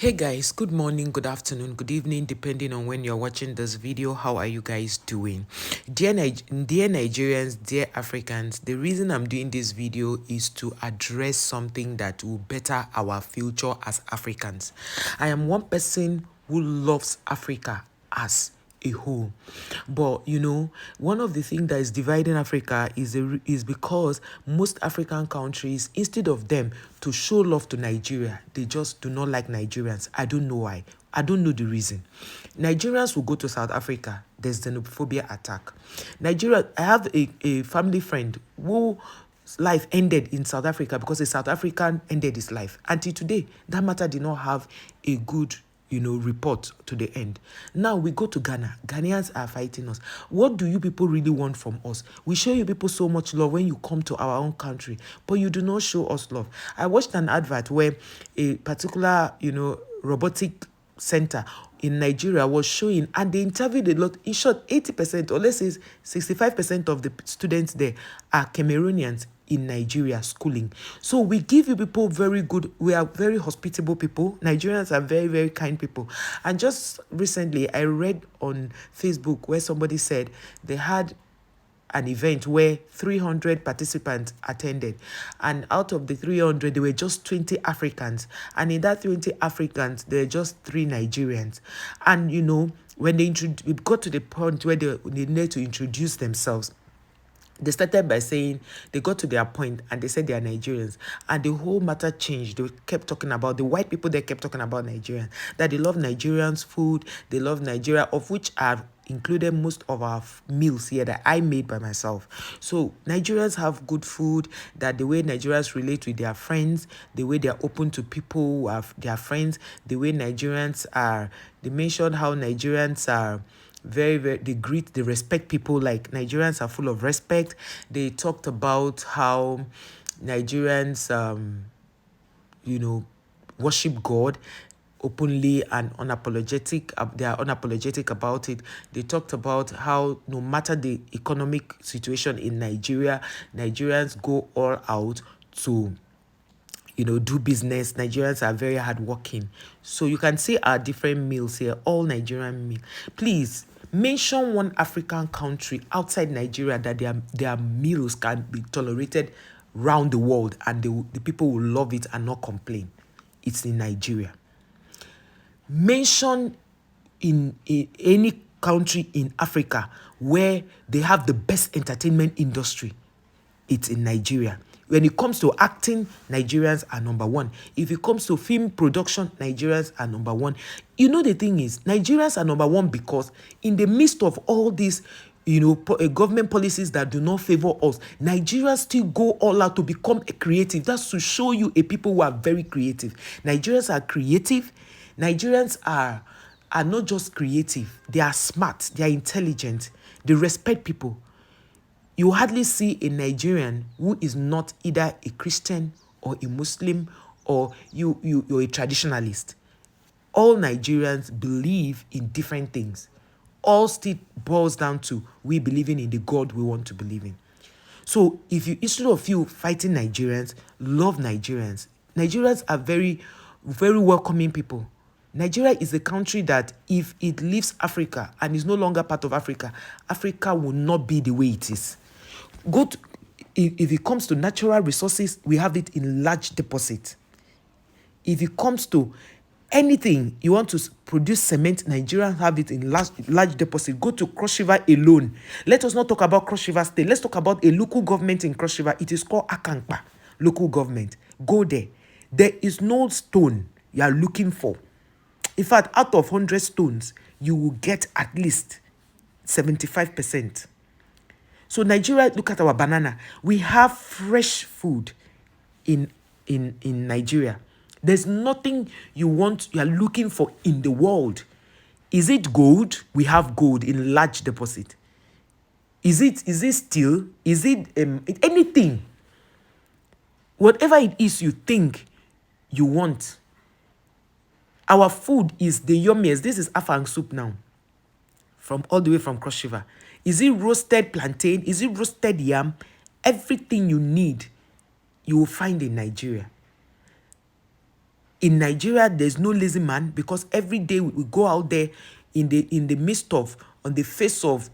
Hey guys, good morning, good afternoon, good evening, depending on when you're watching this video. How are you guys doing? Dear Nigerians, dear Africans, the reason I'm doing this video is to address something that will better our future as Africans. I am one person who loves Africa as a whole, but one of the things that is dividing Africa is because most African countries, instead of them to show love to Nigeria, they just do not like Nigerians. I don't know why. I don't know the reason. Nigerians will go to South Africa, there's xenophobia attack. I have a family friend who life ended in South Africa because a South African ended his life. Until today, that matter did not have a good report to the end. Now we go to Ghana. Ghanaians are fighting us. What do you people really want from us? We show you people so much love when you come to our own country, but you do not show us love. I watched an advert where a particular, robotic center in Nigeria was showing, and they interviewed a lot. In short, 80% or let's say 65% of the students there are Cameroonians in Nigeria schooling. So we give you people we are very hospitable people. Nigerians are very, very kind people. And just recently, I read on Facebook where somebody said they had an event where 300 participants attended, and out of the 300 there were just 20 Africans, and in that 20 Africans there were just 3 Nigerians. And when they got to the point where they needed to introduce themselves, they started by saying they got to their point and they said they are Nigerians, and the whole matter changed. They kept talking about the white people. They kept talking about Nigerians, that they love Nigerians food, they love Nigeria, of which I've included most of our meals here that I made by myself. So Nigerians have good food, that the way Nigerians relate with their friends, the way they're open to people who are their friends, the way Nigerians are. They mentioned how Nigerians are very, very, they respect people. Like Nigerians are full of respect. They talked about how Nigerians worship God openly and unapologetic. They are unapologetic about it. They talked about how no matter the economic situation in Nigeria, Nigerians go all out to do business. Nigerians are very hardworking. So you can see our different meals here, all Nigerian meal. Please mention one African country outside Nigeria that their meals can be tolerated round the world and the people will love it and not complain. It's in Nigeria. Mention in any country in Africa where they have the best entertainment industry. It's in Nigeria. When it comes to acting, Nigerians are number one. If it comes to film production, Nigerians are number one. The thing is, Nigerians are number one because in the midst of all these government policies that do not favor us, Nigerians still go all out to become creative. That's to show you a people who are very creative. Nigerians are creative. Nigerians are not just creative. They are smart. They are intelligent. They respect people. You hardly see a Nigerian who is not either a Christian or a Muslim or you're a traditionalist. All Nigerians believe in different things. All still boils down to we believing in the God we want to believe in. So instead of you fighting Nigerians, love Nigerians. Nigerians are very, very welcoming people. Nigeria is a country that if it leaves Africa and is no longer part of Africa, Africa will not be the way it is. If it comes to natural resources, we have it in large deposit. If it comes to anything, you want to produce cement, Nigerians have it in large deposit. Go to Cross River alone. Let us not talk about Cross River State. Let's talk about a local government in Cross River. It is called Akankpa local government. Go there. There is no stone you are looking for. In fact, out of 100 stones, you will get at least 75%. So Nigeria, look at our banana. We have fresh food in Nigeria. There's nothing you are looking for in the world. Is it gold? We have gold in large deposit. Is it steel? Is it anything? Whatever it is you think you want. Our food is the yummiest. This is afang soup now. All the way from Cross River. Is it roasted plantain? Is it roasted yam? Everything you need, you will find in Nigeria. In Nigeria, there's no lazy man, because every day we go out there in the midst of, on the face of,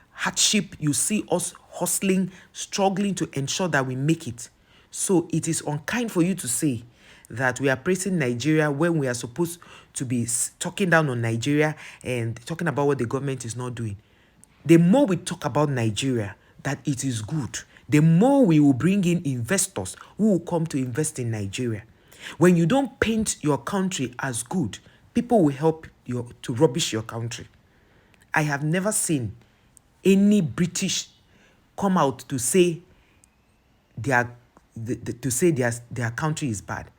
hardship. You see us hustling, struggling to ensure that we make it. So it is unkind for you to say that we are praising Nigeria when we are supposed to be talking down on Nigeria and talking about what the government is not doing. The more we talk about Nigeria, that it is good, the more we will bring in investors who will come to invest in Nigeria. When you don't paint your country as good, people will help you to rubbish your country. I have never seen any British come out to say their country is bad.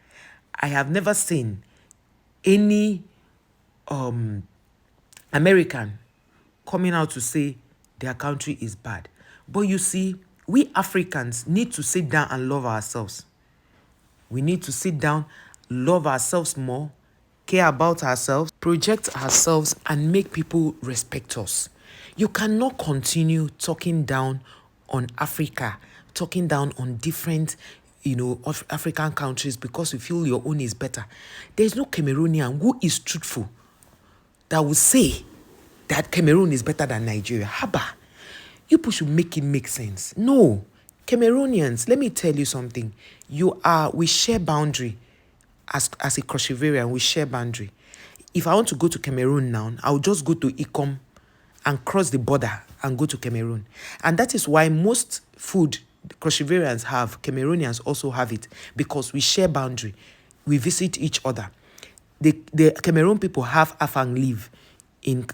I have never seen any American coming out to say their country is bad. But you see, we Africans need to sit down and love ourselves. We need to sit down, love ourselves more, care about ourselves, project ourselves, and make people respect us. You cannot continue talking down on Africa, talking down on different, African countries because you feel your own is better. There's no Cameroonian who is truthful that will say that Cameroon is better than Nigeria. Haba, you people should make it make sense. No, Cameroonians, let me tell you something. We share boundary. As a Crochevarian, we share boundary. If I want to go to Cameroon now, I'll just go to Ikom and cross the border and go to Cameroon. And that is why most food Crochevarians have, Cameroonians also have it, because we share boundary. We visit each other. The Cameroon people have afang leaf. In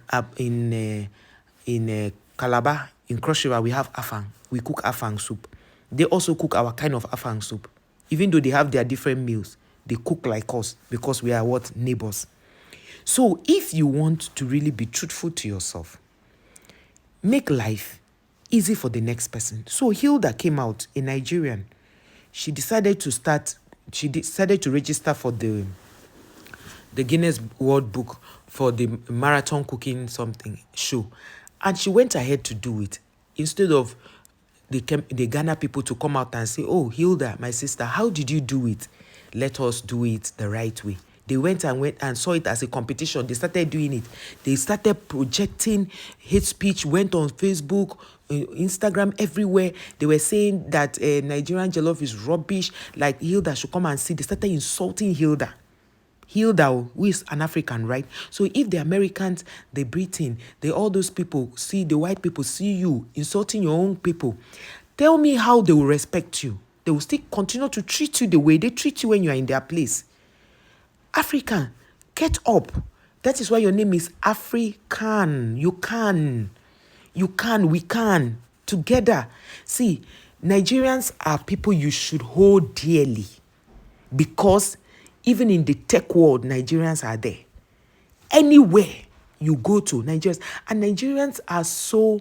Calabar, in Cross River, we have afang. We cook afang soup. They also cook our kind of afang soup. Even though they have their different meals, they cook like us because we are what? Neighbors. So if you want to really be truthful to yourself, make life easy for the next person. So Hilda came out, a Nigerian. She decided to register for the Guinness World Book for the marathon cooking something show. And she went ahead to do it. Instead of the Ghana people to come out and say, oh, Hilda, my sister, how did you do it? Let us do it the right way. They went and saw it as a competition. They started doing it. They started projecting hate speech, went on Facebook, Instagram, everywhere. They were saying that Nigerian jollof is rubbish, like Hilda should come and see. They started insulting Hilda. Hilda, who is an African, right? So if the Americans, the Britain, all those people see, the white people see you insulting your own people, tell me how they will respect you. They will still continue to treat you the way they treat you when you are in their place. African, get up. That is why your name is African. We can. Together. See, Nigerians are people you should hold dearly, because even in the tech world, Nigerians are there. Anywhere you go to, Nigerians are so,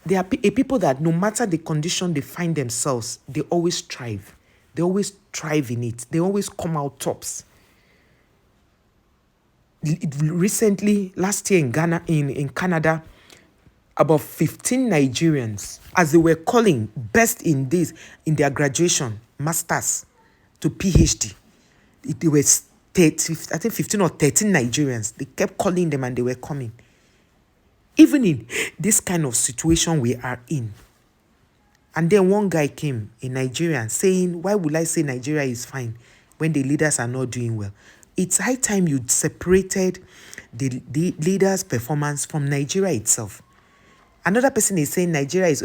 they are a people that no matter the condition they find themselves, they always strive. They always thrive in it. They always come out tops. Recently, last year in Ghana, in Canada, about 15 Nigerians, as they were calling best in their graduation, masters to PhD. It was 15 or 13 Nigerians. They kept calling them and they were coming. Even in this kind of situation we are in. And then one guy came, a Nigerian, saying, why would I say Nigeria is fine when the leaders are not doing well? It's high time you separated the leaders' performance from Nigeria itself. Another person is saying Nigeria is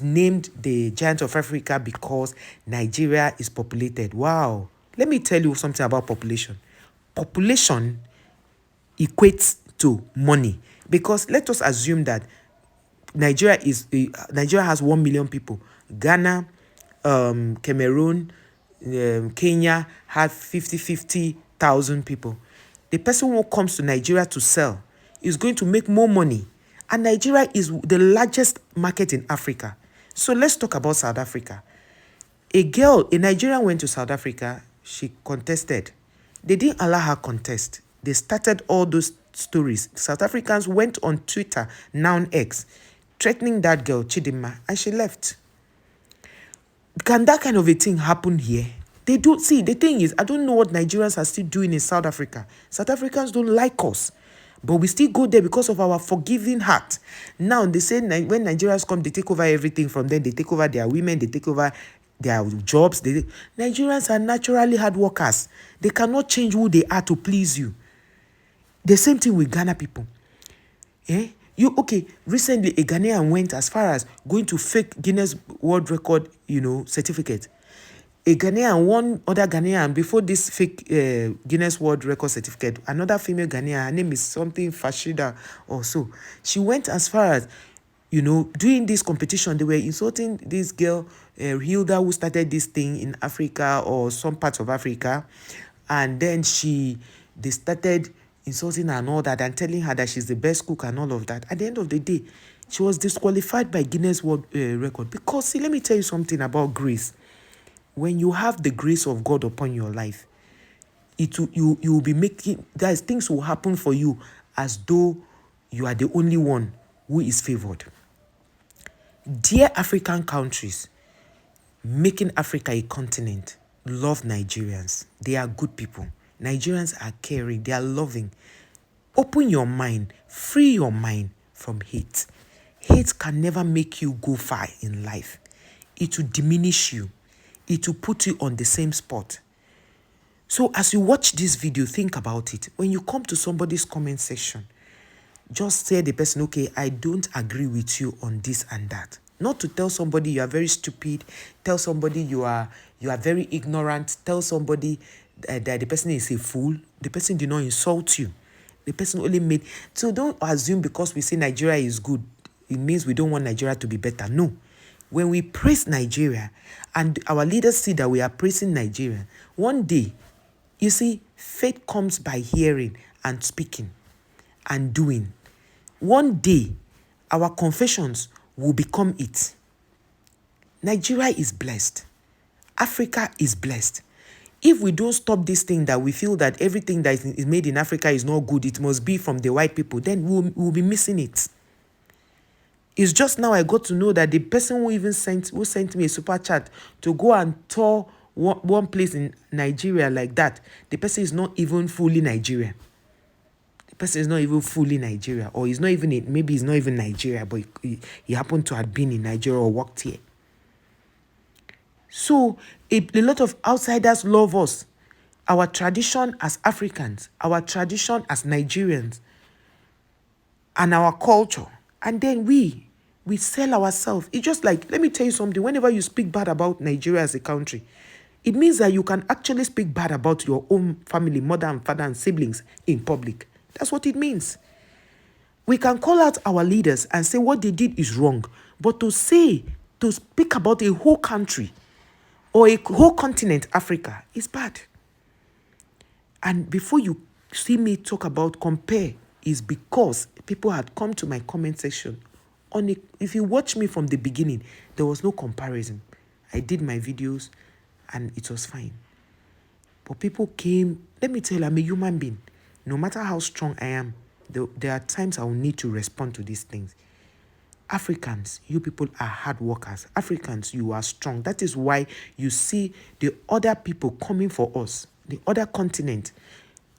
named the giant of Africa because Nigeria is populated. Wow. Let me tell you something about population. Population equates to money, because let us assume that Nigeria has 1 million people. Ghana, Cameroon, Kenya have 50,000 people. The person who comes to Nigeria to sell is going to make more money. And Nigeria is the largest market in Africa. So let's talk about South Africa. A Nigerian went to South Africa. She contested. They didn't allow her contest. They started all those stories. South Africans went on Twitter, now X, threatening that girl, Chidinma, and she left. Can that kind of a thing happen here? They don't see. The thing is, I don't know what Nigerians are still doing in South Africa. South Africans don't like us, but we still go there because of our forgiving heart. Now they say when Nigerians come, they take over everything from them. They take over their women. They take over their jobs. Nigerians are naturally hard workers. They cannot change who they are to please you. The same thing with Ghana people. Recently a Ghanaian went as far as going to fake Guinness World Record, certificate. A Ghanaian, one other Ghanaian, before this fake Guinness World Record certificate, another female Ghanaian, her name is something Fashida or so. She went as far as, doing this competition. They were insulting this girl, Hilda, who started this thing in Africa or some parts of Africa. And then they started insulting her and all that and telling her that she's the best cook and all of that. At the end of the day, she was disqualified by Guinness World Record. Because, see, let me tell you something about grace. When you have the grace of God upon your life, you will be making, guys, things will happen for you as though you are the only one who is favored. Dear African countries, making Africa a continent, love Nigerians. They are good people. Nigerians are caring. They are loving. Open your mind. Free your mind from hate. Hate can never make you go far in life. It will diminish you. It will put you on the same spot. So as you watch this video, think about it. When you come to somebody's comment section, just say the person, okay, I don't agree with you on this and that. Not to tell somebody you are very stupid, tell somebody you are very ignorant, tell somebody that the person is a fool. The person did not insult you. The person only made... So don't assume because we say Nigeria is good, it means we don't want Nigeria to be better. No. When we praise Nigeria and our leaders see that we are praising Nigeria, one day, you see, faith comes by hearing and speaking and doing. One day, our confessions will become it. Nigeria is blessed. Africa is blessed. If we don't stop this thing that we feel that everything that is made in Africa is not good, it must be from the white people, then we'll be missing it. It's just now I got to know that the person who sent me a super chat to go and tour one place in Nigeria like that, the person is not even fully Nigerian. The person is not even fully Nigeria, or maybe he's not even Nigeria, but he happened to have been in Nigeria or worked here. So a lot of outsiders love us. Our tradition as Africans, our tradition as Nigerians, and our culture. And then we sell ourselves. It's just like, let me tell you something. Whenever you speak bad about Nigeria as a country, it means that you can actually speak bad about your own family, mother and father and siblings in public. That's what it means. We can call out our leaders and say what they did is wrong. But to speak about a whole country or a whole continent, Africa, is bad. And before you see me talk about compare, is because people had come to my comment section. If you watch me from the beginning, there was no comparison. I did my videos and it was fine. But people came, let me tell you, I'm a human being. No matter how strong I am, there are times I will need to respond to these things. Africans, you people are hard workers. Africans, you are strong. That is why you see the other people coming for us, the other continent.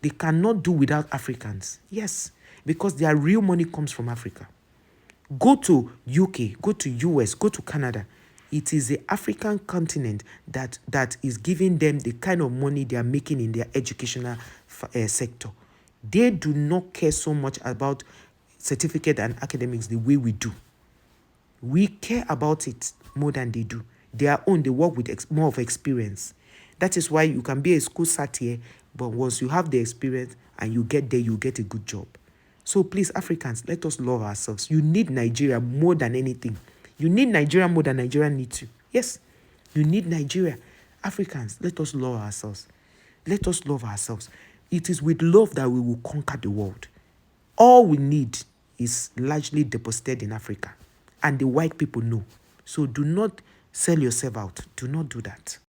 They cannot do without Africans. Yes, because their real money comes from Africa. Go to UK, go to US, go to Canada. It is the African continent that is giving them the kind of money they are making in their educational sector. They do not care so much about certificate and academics the way we do. We care about it more than they do. They work with more of experience. That is why you can be a school sat here, but once you have the experience and you get there, you get a good job. So please, Africans, let us love ourselves. You need Nigeria more than anything. You need Nigeria more than Nigeria needs you. Yes, you need Nigeria. Africans, let us love ourselves. Let us love ourselves. It is with love that we will conquer the world. All we need is largely deposited in Africa. And the white people know. So do not sell yourself out. Do not do that.